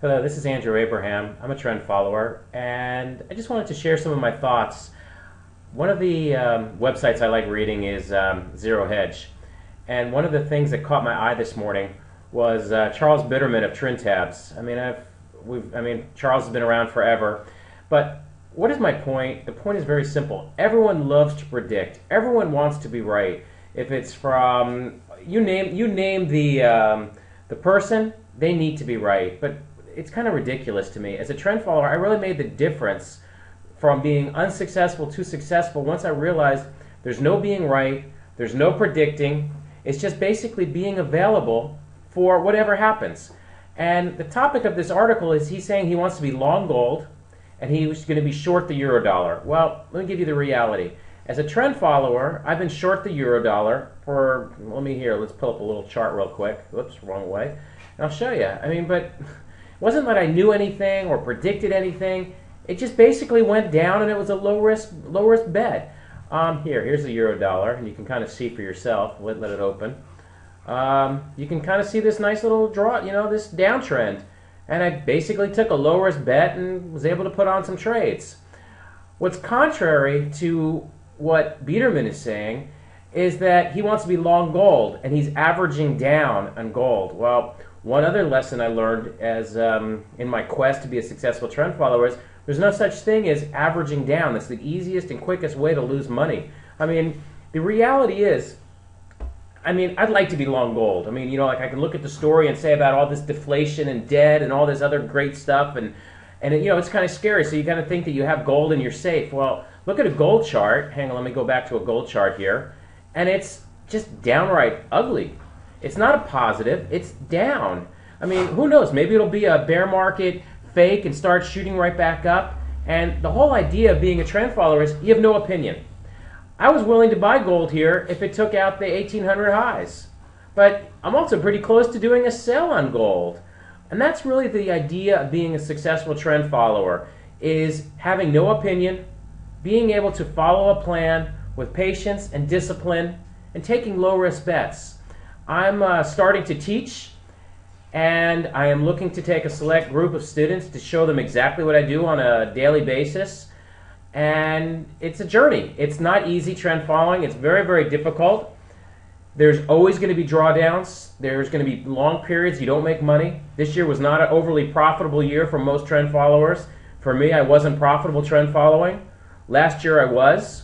Hello, this is Andrew Abraham. I'm a trend follower, and I just wanted to share some of my thoughts. One of the websites I like reading is Zero Hedge, and one of the things that caught my eye this morning was Charles Biderman of Trintabs. Charles has been around forever, but what is my point? The point is very simple. Everyone loves to predict. Everyone wants to be right. If it's from you name the person, they need to be right, but it's kind of ridiculous to me. As a trend follower, I really made the difference from being unsuccessful to successful once I realized there's no being right, there's no predicting, it's just basically being available for whatever happens. And the topic of this article is he's saying he wants to be long gold and he was going to be short the Eurodollar. Well, let me give you the reality. As a trend follower, I've been short the Eurodollar for, let's pull up a little chart real quick. Whoops, wrong way. And I'll show you. But it wasn't that I knew anything or predicted anything. It just basically went down, and it was a low risk bet. Here's the Eurodollar, and you can kind of see for yourself. Let it open. You can kind of see this nice little draw, this downtrend. And I basically took a low risk bet and was able to put on some trades. What's contrary to what Biderman is saying is that he wants to be long gold, and he's averaging down on gold. Well, one other lesson I learned as in my quest to be a successful trend follower is there's no such thing as averaging down. That's the easiest and quickest way to lose money. The reality is, I'd like to be long gold. I can look at the story and say about all this deflation and debt and all this other great stuff, and it's kind of scary. So you kind of think that you have gold and you're safe. Well, look at a gold chart. Hang on, let me go back to a gold chart here, and it's just downright ugly. It's not a positive, it's down. Who knows? Maybe it'll be a bear market fake and start shooting right back up. And the whole idea of being a trend follower is you have no opinion. I was willing to buy gold here if it took out the 1800 highs. But I'm also pretty close to doing a sell on gold. And that's really the idea of being a successful trend follower, is having no opinion, being able to follow a plan with patience and discipline, and taking low-risk bets. I'm starting to teach, and I am looking to take a select group of students to show them exactly what I do on a daily basis. And it's a journey. It's not easy trend following. It's very, very difficult. There's always going to be drawdowns. There's going to be long periods you don't make money. This year was not an overly profitable year for most trend followers. For me, I wasn't profitable trend following. Last year I was.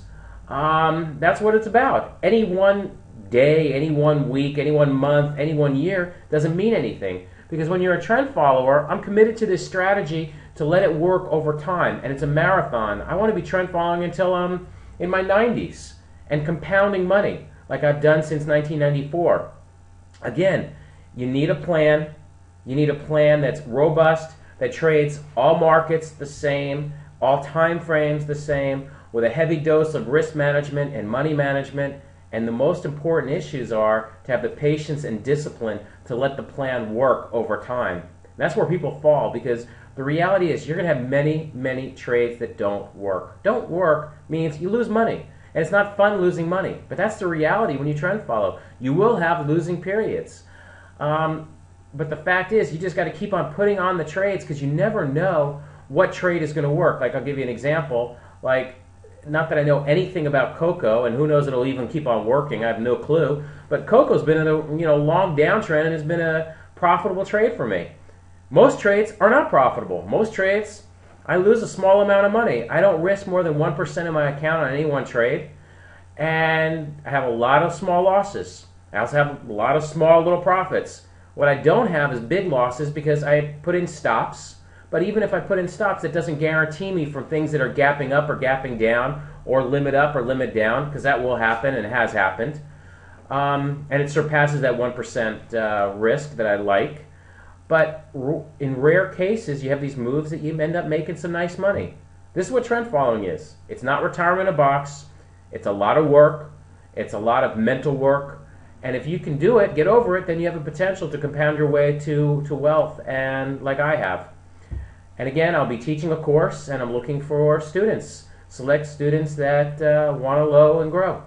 That's what it's about. Any one day, any 1 week, any 1 month, any 1 year doesn't mean anything. Because when you're a trend follower, I'm committed to this strategy to let it work over time. And it's a marathon. I want to be trend following until I'm in my 90s and compounding money like I've done since 1994. Again, you need a plan. You need a plan that's robust, that trades all markets the same, all time frames the same, with a heavy dose of risk management and money management. And the most important issues are to have the patience and discipline to let the plan work over time. And that's where people fall, because the reality is you're going to have many, many trades that don't work. Don't work means you lose money. And it's not fun losing money. But that's the reality when you trend follow. You will have losing periods. But the fact is, you just got to keep on putting on the trades, because you never know what trade is going to work. Like, I'll give you an example. Not that I know anything about cocoa, and who knows it'll even keep on working. I have no clue. But cocoa's been in a long downtrend and has been a profitable trade for me. Most trades are not profitable. Most trades, I lose a small amount of money. I don't risk more than 1% of my account on any one trade. And I have a lot of small losses. I also have a lot of small little profits. What I don't have is big losses because I put in stops. But even if I put in stops, it doesn't guarantee me from things that are gapping up or gapping down, or limit up or limit down, because that will happen and has happened. And it surpasses that 1% risk that I like. But in rare cases, you have these moves that you end up making some nice money. This is what trend following is. It's not retirement in a box. It's a lot of work. It's a lot of mental work. And if you can do it, get over it, then you have a potential to compound your way to wealth, and like I have. And again, I'll be teaching a course, and I'm looking for students, select students that want to grow and grow.